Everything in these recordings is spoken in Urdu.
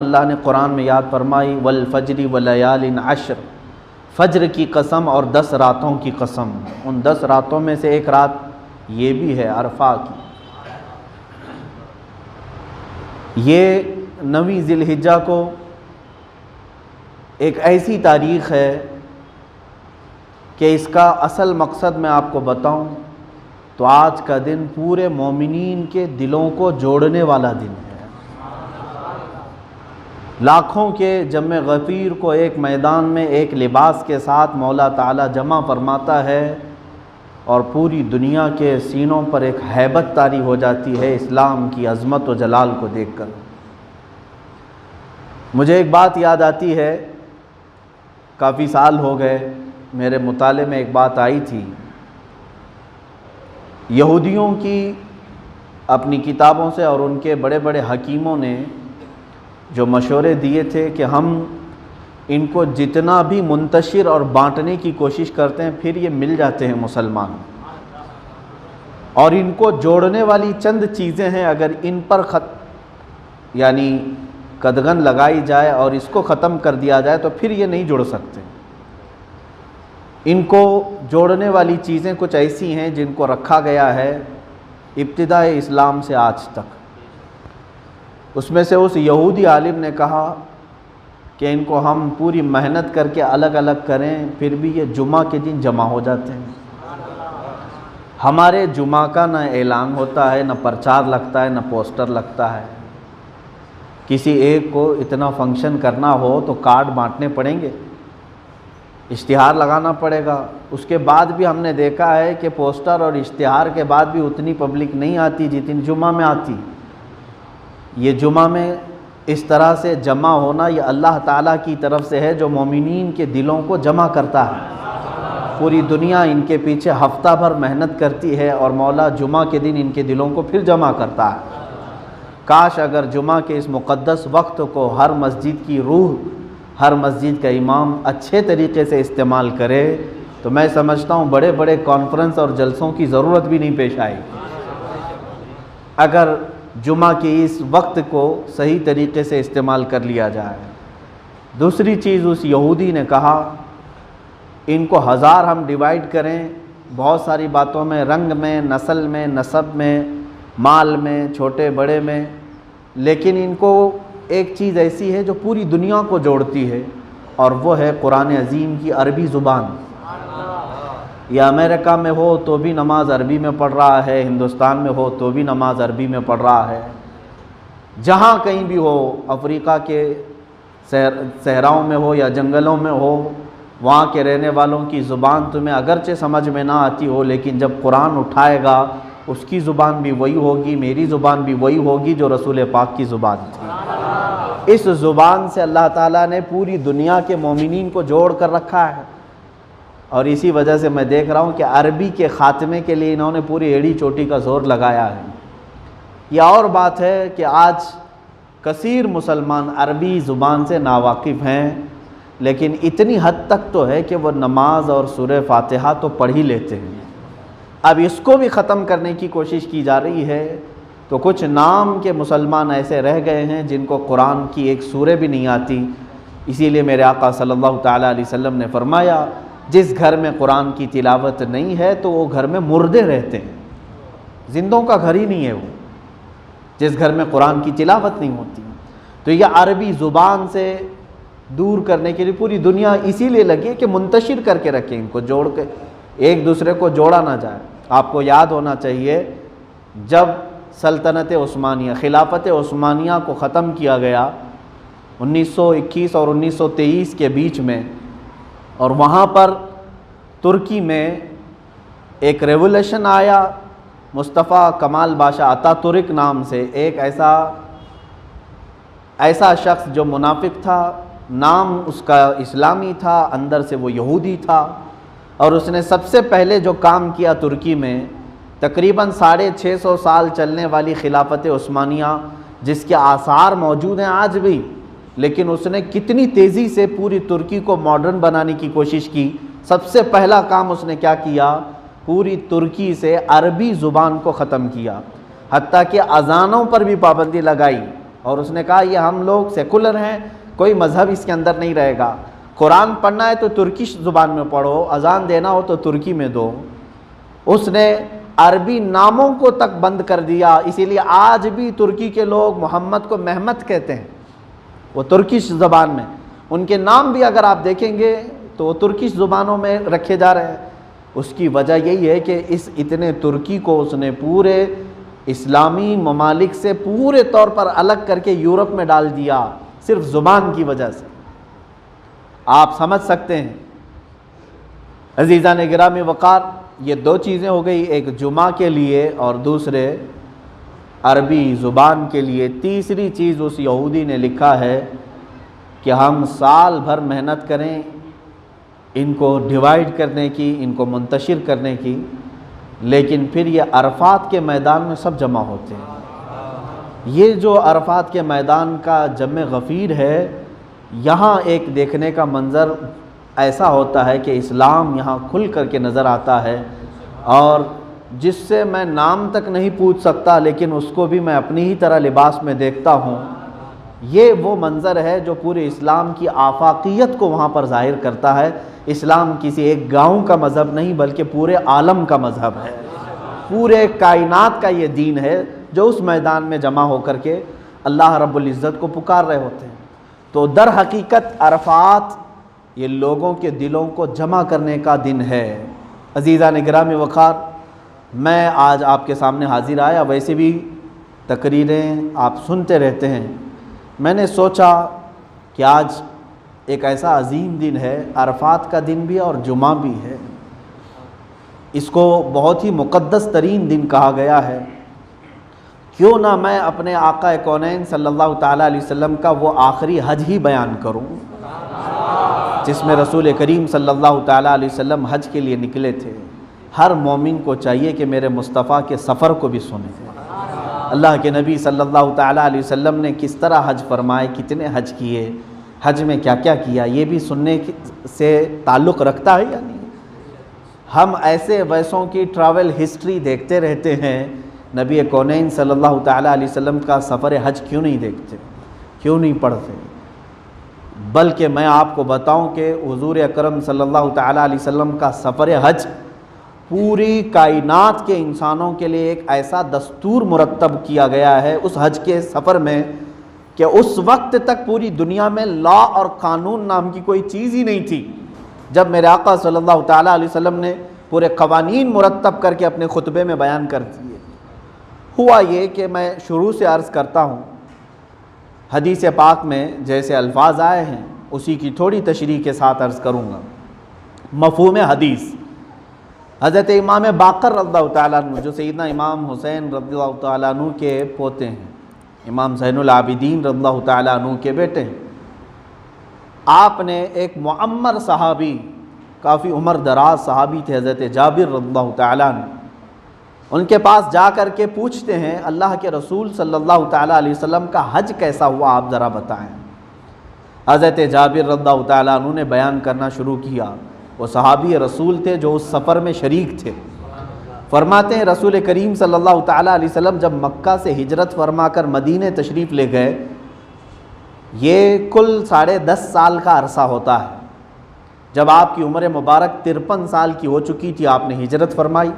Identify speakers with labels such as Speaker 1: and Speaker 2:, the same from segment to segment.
Speaker 1: اللہ نے قرآن میں یاد فرمائی والفجر ولیال عشر، فجر کی قسم اور 10 راتوں کی قسم۔ ان 10 راتوں میں سے ایک رات یہ بھی ہے عرفہ کی۔ یہ 9 ذی الحجہ کو ایک ایسی تاریخ ہے کہ اس کا اصل مقصد میں آپ کو بتاؤں تو آج کا دن پورے مومنین کے دلوں کو جوڑنے والا دن ہے۔ لاکھوں کے جمع غفیر کو ایک میدان میں ایک لباس کے ساتھ مولا تعالیٰ جمع فرماتا ہے اور پوری دنیا کے سینوں پر ایک ہیبت طاری ہو جاتی ہے اسلام کی عظمت و جلال کو دیکھ کر۔ مجھے ایک بات یاد آتی ہے، کافی سال ہو گئے، میرے مطالعے میں ایک بات آئی تھی۔ یہودیوں کی اپنی کتابوں سے اور ان کے بڑے بڑے حکیموں نے جو مشورے دیے تھے کہ ہم ان کو جتنا بھی منتشر اور بانٹنے کی کوشش کرتے ہیں پھر یہ مل جاتے ہیں مسلمان، اور ان کو جوڑنے والی چند چیزیں ہیں، اگر ان پر یعنی قدغن لگائی جائے اور اس کو ختم کر دیا جائے تو پھر یہ نہیں جڑ سکتے۔ ان کو جوڑنے والی چیزیں کچھ ایسی ہیں جن کو رکھا گیا ہے ابتدائے اسلام سے آج تک۔ اس میں سے اس یہودی عالم نے کہا کہ ان کو ہم پوری محنت کر کے الگ الگ کریں پھر بھی یہ جمعہ کے دن جمع ہو جاتے ہیں۔ ہمارے جمعہ کا نہ اعلان ہوتا ہے، نہ پرچار لگتا ہے، نہ پوسٹر لگتا ہے۔ کسی ایک کو اتنا فنکشن کرنا ہو تو کارڈ بانٹنے پڑیں گے، اشتہار لگانا پڑے گا۔ اس کے بعد بھی ہم نے دیکھا ہے کہ پوسٹر اور اشتہار کے بعد بھی اتنی پبلک نہیں آتی جتنی جمعہ میں آتی۔ یہ جمعہ میں اس طرح سے جمع ہونا یہ اللہ تعالیٰ کی طرف سے ہے جو مومنین کے دلوں کو جمع کرتا ہے۔ پوری دنیا ان کے پیچھے ہفتہ بھر محنت کرتی ہے اور مولا جمعہ کے دن ان کے دلوں کو پھر جمع کرتا ہے۔ کاش اگر جمعہ کے اس مقدس وقت کو ہر مسجد کی روح، ہر مسجد کا امام اچھے طریقے سے استعمال کرے تو میں سمجھتا ہوں بڑے بڑے کانفرنس اور جلسوں کی ضرورت بھی نہیں پیش آئے گی۔ اگر جمعہ کے اس وقت کو صحیح طریقے سے استعمال کر لیا جائے۔ دوسری چیز اس یہودی نے کہا ان کو 1000 ہم ڈیوائیڈ کریں بہت ساری باتوں میں، رنگ میں، نسل میں، نسب میں، مال میں، چھوٹے بڑے میں، لیکن ان کو ایک چیز ایسی ہے جو پوری دنیا کو جوڑتی ہے اور وہ ہے قرآن عظیم کی عربی زبان۔ یا امریکہ میں ہو تو بھی نماز عربی میں پڑھ رہا ہے، ہندوستان میں ہو تو بھی نماز عربی میں پڑھ رہا ہے، جہاں کہیں بھی ہو، افریقہ کے صحراؤں میں ہو یا جنگلوں میں ہو، وہاں کے رہنے والوں کی زبان تمہیں اگرچہ سمجھ میں نہ آتی ہو لیکن جب قرآن اٹھائے گا اس کی زبان بھی وہی ہوگی، میری زبان بھی وہی ہوگی جو رسول پاک کی زبان تھی۔ اس زبان سے اللہ تعالیٰ نے پوری دنیا کے مومنین کو جوڑ کر رکھا ہے، اور اسی وجہ سے میں دیکھ رہا ہوں کہ عربی کے خاتمے کے لیے انہوں نے پوری ایڑی چوٹی کا زور لگایا ہے۔ یہ اور بات ہے کہ آج کثیر مسلمان عربی زبان سے ناواقف ہیں، لیکن اتنی حد تک تو ہے کہ وہ نماز اور سورہ فاتحہ تو پڑھ ہی لیتے ہیں۔ اب اس کو بھی ختم کرنے کی کوشش کی جا رہی ہے تو کچھ نام کے مسلمان ایسے رہ گئے ہیں جن کو قرآن کی ایک سورہ بھی نہیں آتی۔ اسی لیے میرے آقا صلی اللہ تعالیٰ علیہ وسلم نے فرمایا جس گھر میں قرآن کی تلاوت نہیں ہے تو وہ گھر میں مردے رہتے ہیں، زندوں کا گھر ہی نہیں ہے وہ، جس گھر میں قرآن کی تلاوت نہیں ہوتی۔ تو یہ عربی زبان سے دور کرنے کے لیے پوری دنیا اسی لیے لگی ہے کہ منتشر کر کے رکھیں، ان کو جوڑ کے ایک دوسرے کو جوڑا نہ جائے۔ آپ کو یاد ہونا چاہیے جب سلطنت عثمانیہ، خلافت عثمانیہ کو ختم کیا گیا 1921 اور 1923 کے بیچ میں، اور وہاں پر ترکی میں ایک ریولیوشن آیا، مصطفیٰ کمال باشا اتا ترک نام سے ایک ایسا شخص جو منافق تھا، نام اس کا اسلامی تھا، اندر سے وہ یہودی تھا، اور اس نے سب سے پہلے جو کام کیا ترکی میں تقریباً 650 سال چلنے والی خلافت عثمانیہ جس کے آثار موجود ہیں آج بھی، لیکن اس نے کتنی تیزی سے پوری ترکی کو ماڈرن بنانے کی کوشش کی۔ سب سے پہلا کام اس نے کیا کیا؟ پوری ترکی سے عربی زبان کو ختم کیا، حتیٰ کہ اذانوں پر بھی پابندی لگائی اور اس نے کہا یہ ہم لوگ سیکولر ہیں، کوئی مذہب اس کے اندر نہیں رہے گا، قرآن پڑھنا ہے تو ترکش زبان میں پڑھو، اذان دینا ہو تو ترکی میں دو۔ اس نے عربی ناموں کو تک بند کر دیا، اسی لیے آج بھی ترکی کے لوگ محمد کو محمد کہتے ہیں، وہ ترکش زبان میں، ان کے نام بھی اگر آپ دیکھیں گے تو وہ ترکش زبانوں میں رکھے جا رہے ہیں۔ اس کی وجہ یہی ہے کہ اس اتنے ترکی کو اس نے پورے اسلامی ممالک سے پورے طور پر الگ کر کے یورپ میں ڈال دیا، صرف زبان کی وجہ سے۔ آپ سمجھ سکتے ہیں عزیزان گرامی وقار، یہ دو چیزیں ہو گئی، ایک جمعہ کے لیے اور دوسرے عربی زبان کے لیے۔ تیسری چیز اس یہودی نے لکھا ہے کہ ہم سال بھر محنت کریں ان کو ڈیوائیڈ کرنے کی، ان کو منتشر کرنے کی، لیکن پھر یہ عرفات کے میدان میں سب جمع ہوتے ہیں۔ یہ جو عرفات کے میدان کا جمع غفیر ہے، یہاں ایک دیکھنے کا منظر ایسا ہوتا ہے کہ اسلام یہاں کھل کر کے نظر آتا ہے، اور جس سے میں نام تک نہیں پوچھ سکتا لیکن اس کو بھی میں اپنی ہی طرح لباس میں دیکھتا ہوں۔ یہ وہ منظر ہے جو پورے اسلام کی آفاقیت کو وہاں پر ظاہر کرتا ہے۔ اسلام کسی ایک گاؤں کا مذہب نہیں بلکہ پورے عالم کا مذہب ہے، پورے کائنات کا یہ دین ہے جو اس میدان میں جمع ہو کر کے اللہ رب العزت کو پکار رہے ہوتے ہیں۔ تو در حقیقت عرفات یہ لوگوں کے دلوں کو جمع کرنے کا دن ہے۔ عزیزان گرامی وقار، میں آج آپ کے سامنے حاضر آیا، ویسے بھی تقریریں آپ سنتے رہتے ہیں، میں نے سوچا کہ آج ایک ایسا عظیم دن ہے، عرفات کا دن بھی اور جمعہ بھی ہے، اس کو بہت ہی مقدس ترین دن کہا گیا ہے۔ کیوں نہ میں اپنے آقا کونین صلی اللہ تعالیٰ علیہ وسلم کا وہ آخری حج ہی بیان کروں جس میں رسول کریم صلی اللہ تعالیٰ علیہ وسلم حج کے لیے نکلے تھے۔ ہر مومن کو چاہیے کہ میرے مصطفیٰ کے سفر کو بھی سنے، اللہ کے نبی صلی اللہ تعالیٰ علیہ وسلم نے کس طرح حج فرمائے، کتنے حج کیے، حج میں کیا کیا کیا، یہ بھی سننے سے تعلق رکھتا ہے یا نہیں؟ ہم ایسے ویسوں کی ٹریول ہسٹری دیکھتے رہتے ہیں، نبی کونین صلی اللہ تعالیٰ علیہ وسلم کا سفر حج کیوں نہیں دیکھتے، کیوں نہیں پڑھتے؟ بلکہ میں آپ کو بتاؤں کہ حضور اکرم صلی اللہ تعالیٰ علیہ وسلم کا سفر حج پوری کائنات کے انسانوں کے لیے ایک ایسا دستور مرتب کیا گیا ہے اس حج کے سفر میں کہ اس وقت تک پوری دنیا میں لا اور قانون نام کی کوئی چیز ہی نہیں تھی۔ جب میرے آقا صلی اللہ تعالیٰ علیہ وسلم نے پورے قوانین مرتب کر کے اپنے خطبے میں بیان کر دیے، ہوا یہ کہ میں شروع سے عرض کرتا ہوں، حدیث پاک میں جیسے الفاظ آئے ہیں اسی کی تھوڑی تشریح کے ساتھ عرض کروں گا۔ مفہوم حدیث، حضرت امام باقر رضی اللہ تعالیٰ عنہ جو سیدنا امام حسین رضی اللہ تعالیٰ عنہ کے پوتے ہیں، امام زین العابدین رضی اللہ تعالیٰ عنہ کے بیٹے ہیں، آپ نے ایک معمر صحابی، کافی عمر دراز صحابی تھے، حضرت جابر رضی اللہ تعالیٰ عنہ، ان کے پاس جا کر کے پوچھتے ہیں اللہ کے رسول صلی اللہ تعالیٰ علیہ وسلم کا حج کیسا ہوا، آپ ذرا بتائیں۔ حضرت جابر رضی اللہ تعالیٰ عنہ نے بیان کرنا شروع کیا، وہ صحابی رسول تھے جو اس سفر میں شریک تھے۔ فرماتے ہیں رسول کریم صلی اللہ تعالیٰ علیہ وسلم جب مکہ سے ہجرت فرما کر مدینہ تشریف لے گئے، یہ کل 10.5 سال کا عرصہ ہوتا ہے۔ جب آپ کی عمر مبارک 53 سال کی ہو چکی تھی، آپ نے ہجرت فرمائی،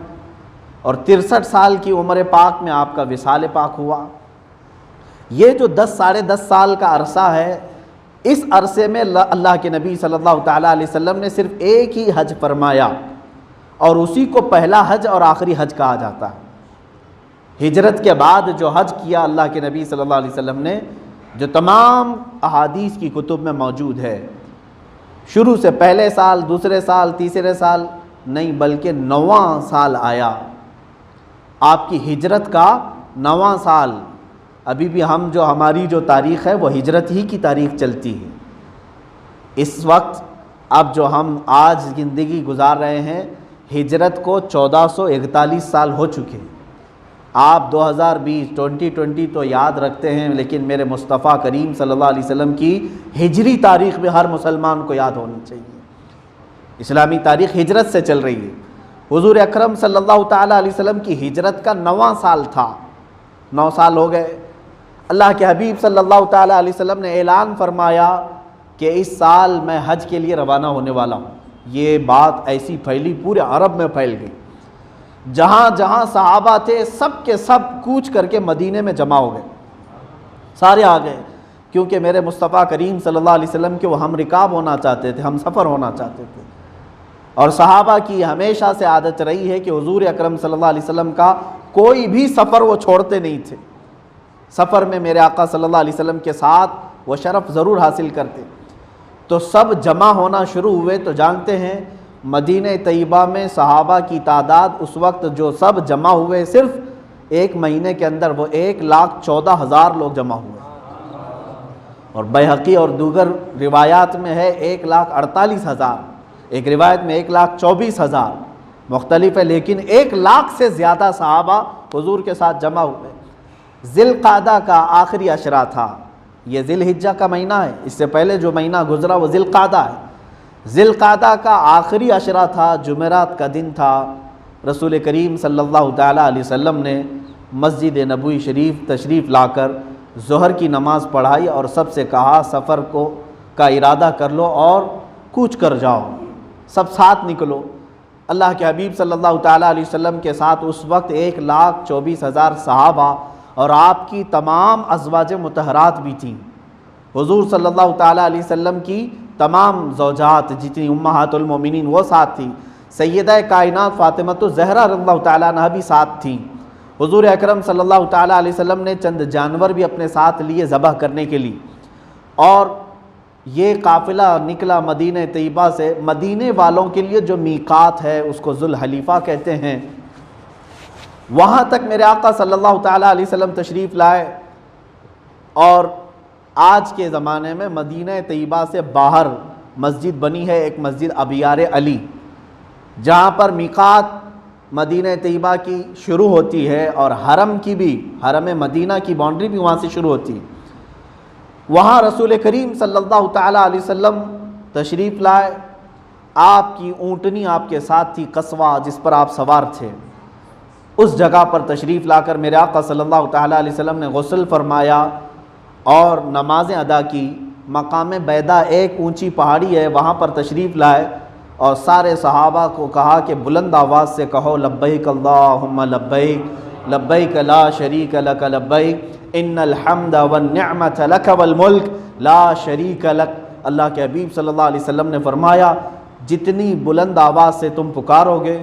Speaker 1: اور 63 سال کی عمر پاک میں آپ کا وصال پاک ہوا۔ یہ جو 10-10.5 سال کا عرصہ ہے، اس عرصے میں اللہ کے نبی صلی اللہ تعالیٰ علیہ وسلم نے صرف ایک ہی حج فرمایا، اور اسی کو پہلا حج اور آخری حج کہا جاتا ہے۔ ہجرت کے بعد جو حج کیا اللہ کے نبی صلی اللہ علیہ وسلم نے، جو تمام احادیث کی کتب میں موجود ہے، شروع سے پہلے سال، دوسرے سال، تیسرے سال نہیں بلکہ 9واں سال آیا، آپ کی ہجرت کا 9واں سال۔ ابھی بھی ہماری جو تاریخ ہے وہ ہجرت ہی کی تاریخ چلتی ہے۔ اس وقت اب جو ہم آج زندگی گزار رہے ہیں، ہجرت کو 1441 سال ہو چکے۔ آپ 2020 تو یاد رکھتے ہیں، لیکن میرے مصطفیٰ کریم صلی اللہ علیہ وسلم کی ہجری تاریخ بھی ہر مسلمان کو یاد ہونی چاہیے۔ اسلامی تاریخ ہجرت سے چل رہی ہے۔ حضور اکرم صلی اللہ تعالیٰ علیہ وسلم کی ہجرت کا 9واں سال تھا، 9 سال ہو گئے۔ اللہ کے حبیب صلی اللہ تعالیٰ علیہ وسلم نے اعلان فرمایا کہ اس سال میں حج کے لیے روانہ ہونے والا ہوں۔ یہ بات ایسی پھیلی، پورے عرب میں پھیل گئی، جہاں جہاں صحابہ تھے سب کے سب کوچ کر کے مدینے میں جمع ہو گئے، سارے آ گئے، کیونکہ میرے مصطفیٰ کریم صلی اللہ علیہ وسلم کے وہ ہم رکاب ہونا چاہتے تھے، ہم سفر ہونا چاہتے تھے۔ اور صحابہ کی ہمیشہ سے عادت رہی ہے کہ حضور اکرم صلی اللہ علیہ وسلم کا کوئی بھی سفر وہ چھوڑتے نہیں تھے، سفر میں میرے آقا صلی اللہ علیہ وسلم کے ساتھ وہ شرف ضرور حاصل کرتے۔ تو سب جمع ہونا شروع ہوئے، تو جانتے ہیں مدینہ طیبہ میں صحابہ کی تعداد اس وقت جو سب جمع ہوئے، صرف ایک مہینے کے اندر وہ 1,14,000 لوگ جمع ہوئے، اور بیہقی اور دیگر روایات میں ہے 1,48,000، ایک روایت میں 1,24,000، مختلف ہے، لیکن 1,00,000 سے زیادہ صحابہ حضور کے ساتھ جمع ہوئے۔ ذی القعدہ کا آخری عشرہ تھا، یہ ذی الحجہ کا مہینہ ہے، اس سے پہلے جو مہینہ گزرا وہ ذی القعدہ ہے۔ ذی القعدہ کا آخری عشرہ تھا، جمعرات کا دن تھا۔ رسول کریم صلی اللہ تعالیٰ علیہ وسلم نے مسجد نبوی شریف تشریف لا کر ظہر کی نماز پڑھائی اور سب سے کہا سفر کا ارادہ کر لو اور کوچ کر جاؤ، سب ساتھ نکلو۔ اللہ کے حبیب صلی اللہ تعالیٰ علیہ وسلم کے ساتھ اس وقت 1,24,000 صحابہ اور آپ کی تمام ازواج مطہرات بھی تھیں، حضور صلی اللہ تعالیٰ علیہ وسلم کی تمام زوجات جتنی امہات المومنین وہ ساتھ تھیں، سیدہ کائنات فاطمہ الزہرا رضی اللہ تعالیٰ عنہا بھی ساتھ تھیں۔ حضور اکرم صلی اللہ تعالیٰ علیہ وسلم نے چند جانور بھی اپنے ساتھ لیے ذبح کرنے کے لیے، اور یہ قافلہ نکلا مدینہ طیبہ سے۔ مدینے والوں کے لیے جو میقات ہے اس کو ذوالحلیفہ کہتے ہیں، وہاں تک میرے آقا صلی اللہ تعالیٰ علیہ وسلم تشریف لائے، اور آج کے زمانے میں مدینہ طیبہ سے باہر مسجد بنی ہے، ایک مسجد ابیار علی، جہاں پر میقات مدینہ طیبہ کی شروع ہوتی ہے، اور حرم کی بھی، حرم مدینہ کی باؤنڈری بھی وہاں سے شروع ہوتی ہے۔ وہاں رسول کریم صلی اللہ تعالیٰ علیہ وسلم تشریف لائے، آپ کی اونٹنی آپ کے ساتھ تھی، قصوہ جس پر آپ سوار تھے، اس جگہ پر تشریف لا کر میرے آقا صلی اللہ تعالیٰ علیہ وسلم نے غسل فرمایا اور نمازیں ادا کی۔ مقام بیدا ایک اونچی پہاڑی ہے، وہاں پر تشریف لائے اور سارے صحابہ کو کہا کہ بلند آواز سے کہو لبیک اللہم لبیک لبیک لا شریک لک لبیک ان الحمد والنعمت لک والملک لا شریک لک۔ اللہ کے حبیب صلی اللہ علیہ وسلم نے فرمایا جتنی بلند آواز سے تم پکارو گے،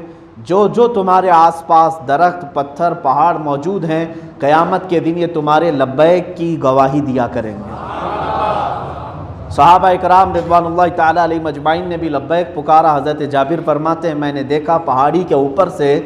Speaker 1: جو تمہارے آس پاس درخت پتھر پہاڑ موجود ہیں، قیامت کے دن یہ تمہارے لبیک کی گواہی دیا کریں گے۔ صحابہ اکرام رضوان اللہ تعالیٰ علیہ مجمعین نے بھی لبیک پکارا۔ حضرت جابر فرماتے ہیں میں نے دیکھا پہاڑی کے اوپر سے،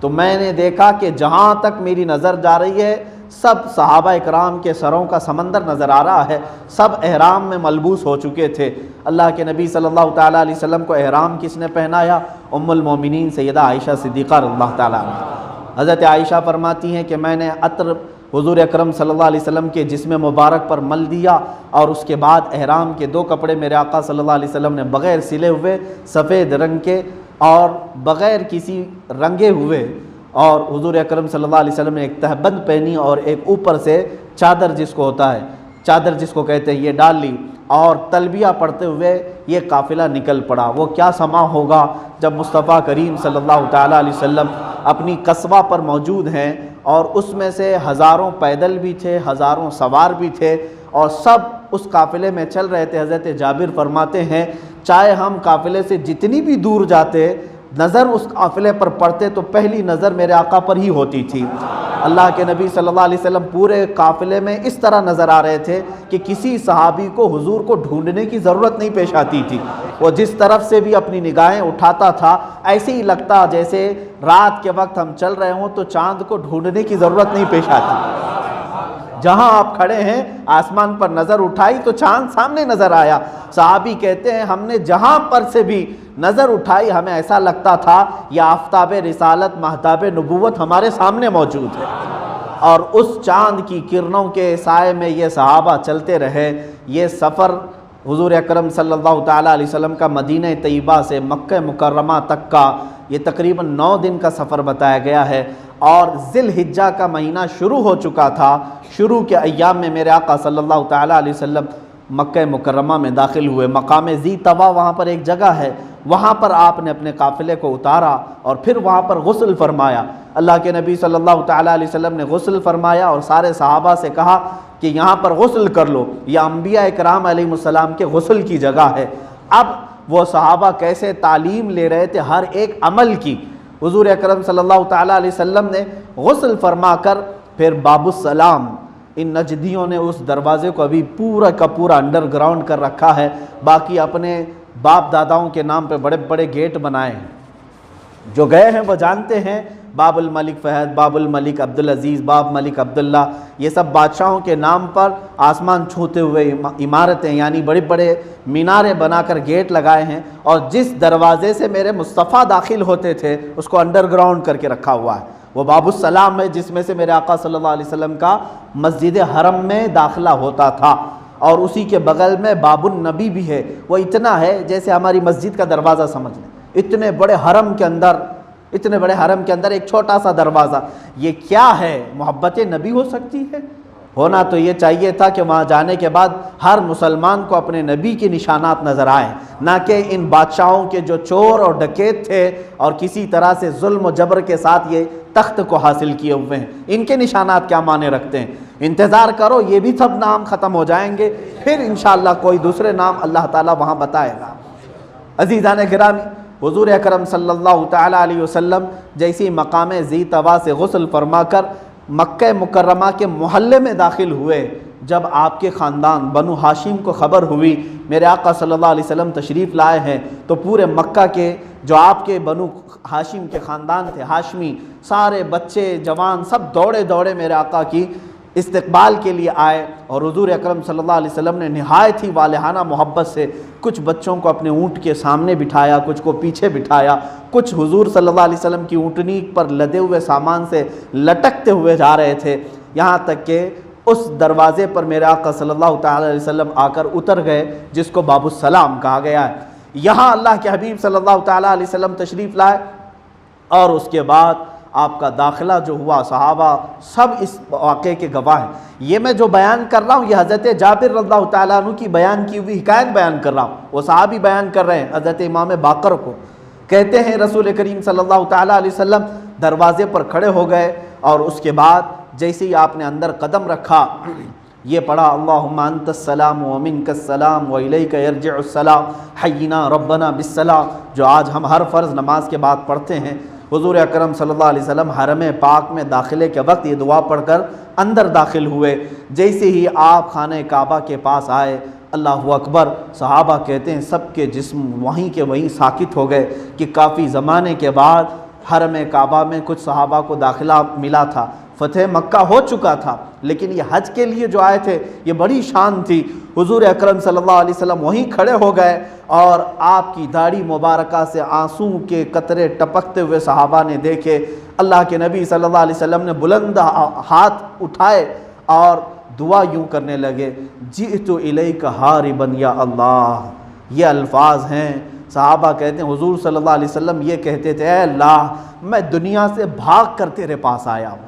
Speaker 1: تو میں نے دیکھا کہ جہاں تک میری نظر جا رہی ہے سب صحابہ اکرام کے سروں کا سمندر نظر آ رہا ہے، سب احرام میں ملبوس ہو چکے تھے۔ اللہ کے نبی صلی اللہ تعالیٰ علیہ وسلم کو احرام کس نے پہنایا؟ ام المومنین سیدہ عائشہ صدیقہ رضی اللہ تعالیٰ عنہا۔ حضرت عائشہ فرماتی ہیں کہ میں نے عطر حضور اکرم صلی اللہ علیہ وسلم کے جسم مبارک پر مل دیا، اور اس کے بعد احرام کے 2 کپڑے میرے آقا صلی اللہ علیہ وسلم نے بغیر سلے ہوئے سفید رنگ کے اور بغیر کسی رنگے ہوئے، اور حضور اکرم صلی اللہ علیہ وسلم نے ایک تہبند پہنی اور ایک اوپر سے چادر جس کو ہوتا ہے، چادر جس کو کہتے ہیں، یہ ڈال لی، اور تلبیہ پڑھتے ہوئے یہ قافلہ نکل پڑا۔ وہ کیا سما ہوگا جب مصطفیٰ کریم صلی اللہ تعالیٰ علیہ وسلم اپنی قصبہ پر موجود ہیں، اور اس میں سے ہزاروں پیدل بھی تھے، ہزاروں سوار بھی تھے، اور سب اس قافلے میں چل رہے تھے۔ حضرت جابر فرماتے ہیں چاہے ہم قافلے سے جتنی بھی دور جاتے، نظر اس قافلے پر پڑتے تو پہلی نظر میرے آقا پر ہی ہوتی تھی۔ اللہ کے نبی صلی اللہ علیہ وسلم پورے قافلے میں اس طرح نظر آ رہے تھے کہ کسی صحابی کو حضور کو ڈھونڈنے کی ضرورت نہیں پیش آتی تھی۔ وہ جس طرف سے بھی اپنی نگاہیں اٹھاتا تھا ایسے ہی لگتا جیسے رات کے وقت ہم چل رہے ہوں تو چاند کو ڈھونڈنے کی ضرورت نہیں پیش آتی۔ جہاں آپ کھڑے ہیں آسمان پر نظر اٹھائی تو چاند سامنے نظر آیا۔ صحابی کہتے ہیں ہم نے جہاں پر سے بھی نظر اٹھائی ہمیں ایسا لگتا تھا یہ آفتاب رسالت مہتاب نبوت ہمارے سامنے موجود ہے، اور اس چاند کی کرنوں کے سائے میں یہ صحابہ چلتے رہے۔ یہ سفر حضور اکرم صلی اللہ تعالیٰ علیہ وسلم کا مدینہ طیبہ سے مکہ مکرمہ تک کا یہ تقریباً 9 دن کا سفر بتایا گیا ہے۔ اور ذی الحجہ کا مہینہ شروع ہو چکا تھا۔ شروع کے ایام میں میرے آقا صلی اللہ تعالیٰ علیہ وسلم مکہ مکرمہ میں داخل ہوئے۔ مقام ذی طوا وہاں پر ایک جگہ ہے، وہاں پر آپ نے اپنے قافلے کو اتارا اور پھر وہاں پر غسل فرمایا۔ اللہ کے نبی صلی اللہ تعالیٰ علیہ وسلم نے غسل فرمایا اور سارے صحابہ سے کہا کہ یہاں پر غسل کر لو، یہ انبیاء اکرام علیہ السلام کے غسل کی جگہ ہے۔ اب وہ صحابہ کیسے تعلیم لے رہے تھے ہر ایک عمل کی۔ حضور اکرم صلی اللہ تعالیٰ علیہ وسلم نے غسل فرما کر پھر باب السلام، ان نجدیوں نے اس دروازے کو ابھی پورا کا پورا انڈر گراؤنڈ کر رکھا ہے، باقی اپنے باپ داداؤں کے نام پہ بڑے بڑے گیٹ بنائے ہیں۔ جو گئے ہیں وہ جانتے ہیں، باب الملک فہد، باب الملک عبدالعزیز، باب ملک عبداللہ، یہ سب بادشاہوں کے نام پر آسمان چھوتے ہوئے عمارتیں، یعنی بڑے بڑے میناریں بنا کر گیٹ لگائے ہیں، اور جس دروازے سے میرے مصطفیٰ داخل ہوتے تھے اس کو انڈر گراؤنڈ کر کے رکھا ہوا ہے۔ وہ باب السلام ہے جس میں سے میرے آقا صلی اللہ علیہ وسلم کا مسجد حرم میں داخلہ ہوتا تھا، اور اسی کے بغل میں باب النبی بھی ہے۔ وہ اتنا ہے جیسے ہماری مسجد کا دروازہ سمجھ لیں، اتنے بڑے حرم کے اندر ایک چھوٹا سا دروازہ۔ یہ کیا ہے؟ محبت نبی ہو سکتی ہے؟ ہونا تو یہ چاہیے تھا کہ وہاں جانے کے بعد ہر مسلمان کو اپنے نبی کے نشانات نظر آئیں، نہ کہ ان بادشاہوں کے جو چور اور ڈکیت تھے اور کسی طرح سے ظلم و جبر کے ساتھ یہ تخت کو حاصل کیے ہوئے ہیں، ان کے نشانات کیا معنی رکھتے ہیں؟ انتظار کرو، یہ بھی سب نام ختم ہو جائیں گے، پھر انشاءاللہ کوئی دوسرے نام اللہ تعالیٰ وہاں بتائے گا۔ عزیزان گرامی، حضور اکرم صلی اللہ تعالیٰ علیہ وسلم جیسی مقام ذی طوا سے غسل فرما کر مکہ مکرمہ کے محلے میں داخل ہوئے، جب آپ کے خاندان بنو ہاشم کو خبر ہوئی میرے آقا صلی اللہ علیہ وسلم تشریف لائے ہیں، تو پورے مکہ کے جو آپ کے بنو ہاشم کے خاندان تھے، ہاشمی، سارے بچے جوان سب دوڑے دوڑے میرے آقا کی استقبال کے لیے آئے، اور حضور اکرم صلی اللہ علیہ وسلم نے نہایت ہی والہانہ محبت سے کچھ بچوں کو اپنے اونٹ کے سامنے بٹھایا، کچھ کو پیچھے بٹھایا، کچھ حضور صلی اللہ علیہ وسلم کی اونٹنی پر لدے ہوئے سامان سے لٹکتے ہوئے جا رہے تھے، یہاں تک کہ اس دروازے پر میرے آقا صلی اللہ تعالیٰ علیہ وسلم آ کر اتر گئے، جس کو باب السلام کہا گیا ہے۔ یہاں اللہ کے حبیب صلی اللہ تعالیٰ علیہ وسلم تشریف لائے، اور اس کے بعد آپ کا داخلہ جو ہوا، صحابہ سب اس واقعے کے گواہ ہیں۔ یہ میں جو بیان کر رہا ہوں یہ حضرت جابر رضی اللہ تعالیٰ عنہ کی بیان کی ہوئی حکایت بیان کر رہا ہوں، وہ صحابی بیان کر رہے ہیں حضرت امام باقر کو۔ کہتے ہیں رسول کریم صلی اللہ تعالیٰ علیہ وسلم دروازے پر کھڑے ہو گئے، اور اس کے بعد جیسے ہی آپ نے اندر قدم رکھا، یہ پڑھا اللہم انت السلام ومنک السلام والیک یرجع السلام حینا ربنا بالسلام، جو آج ہم ہر فرض نماز کے بعد پڑھتے ہیں۔ حضور اکرم صلی اللہ علیہ وسلم حرم پاک میں داخلے کے وقت یہ دعا پڑھ کر اندر داخل ہوئے۔ جیسے ہی آپ خانہ کعبہ کے پاس آئے، اللہ اکبر، صحابہ کہتے ہیں سب کے جسم وہیں کے وہیں ساکت ہو گئے کہ کافی زمانے کے بعد حرم کعبہ میں کچھ صحابہ کو داخلہ ملا تھا۔ فتح مکہ ہو چکا تھا، لیکن یہ حج کے لیے جو آئے تھے یہ بڑی شان تھی۔ حضور اکرم صلی اللہ علیہ وسلم وہیں کھڑے ہو گئے، اور آپ کی داڑھی مبارکہ سے آنسو کے قطرے ٹپکتے ہوئے صحابہ نے دیکھے۔ اللہ کے نبی صلی اللہ علیہ وسلم نے بلند ہاتھ اٹھائے اور دعا یوں کرنے لگے، جئت الیک حاربا یا اللہ۔ یہ الفاظ ہیں، صحابہ کہتے ہیں حضور صلی اللہ علیہ وسلم یہ کہتے تھے، اے اللہ میں دنیا سے بھاگ کر تیرے پاس آیا ہوں،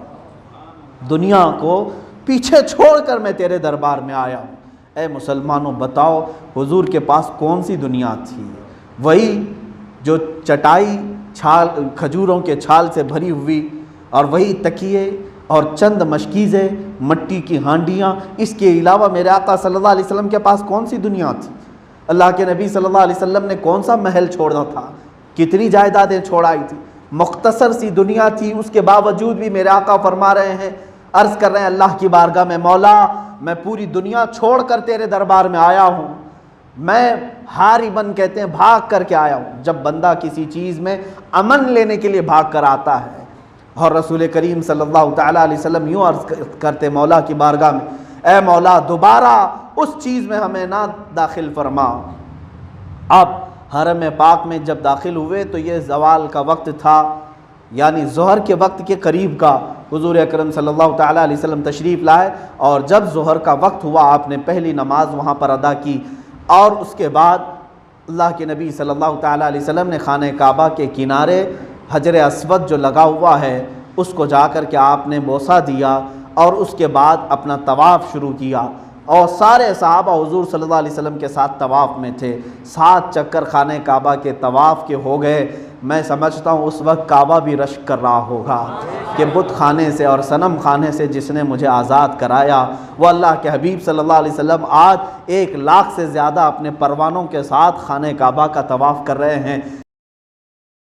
Speaker 1: دنیا کو پیچھے چھوڑ کر میں تیرے دربار میں آیا ہوں۔ اے مسلمانوں بتاؤ حضور کے پاس کون سی دنیا تھی؟ وہی جو چٹائی چھال کھجوروں کے چھال سے بھری ہوئی، اور وہی تکیے اور چند مشکیزیں، مٹی کی ہانڈیاں، اس کے علاوہ میرے آقا صلی اللہ علیہ وسلم کے پاس کون سی دنیا تھی؟ اللہ کے نبی صلی اللہ علیہ وسلم نے کون سا محل چھوڑا تھا؟ کتنی جائیدادیں چھوڑائی تھی؟ مختصر سی دنیا تھی، اس کے باوجود بھی میرے آقا فرما رہے ہیں، عرض کر رہے ہیں اللہ کی بارگاہ میں، مولا میں پوری دنیا چھوڑ کر تیرے دربار میں آیا ہوں، میں ہاربن کہتے ہیں بھاگ کر کے آیا ہوں۔ جب بندہ کسی چیز میں امن لینے کے لیے بھاگ کر آتا ہے، اور رسول کریم صلی اللہ تعالیٰ علیہ وسلم یوں عرض کرتے مولا کی بارگاہ میں، اے مولا دوبارہ اس چیز میں ہمیں نہ داخل فرما۔ اب حرم پاک میں جب داخل ہوئے تو یہ زوال کا وقت تھا، یعنی ظہر کے وقت کے قریب کا۔ حضور اکرم صلی اللہ تعالیٰ علیہ وسلم تشریف لائے، اور جب ظہر کا وقت ہوا آپ نے پہلی نماز وہاں پر ادا کی، اور اس کے بعد اللہ کے نبی صلی اللہ تعالیٰ علیہ وسلم نے خانہ کعبہ کے کنارے حجر اسود جو لگا ہوا ہے اس کو جا کر کے آپ نے بوسہ دیا اور اس کے بعد اپنا طواف شروع کیا، اور سارے صحابہ حضور صلی اللہ علیہ وسلم کے ساتھ طواف میں تھے۔ 7 چکر خانہ کعبہ کے طواف کے ہو گئے۔ میں سمجھتا ہوں اس وقت کعبہ بھی رشک کر رہا ہوگا کہ بت خانے سے اور صنم خانے سے جس نے مجھے آزاد کرایا، وہ اللہ کے حبیب صلی اللہ علیہ وسلم آج 1 لاکھ سے زیادہ اپنے پروانوں کے ساتھ خانہ کعبہ کا طواف کر رہے ہیں۔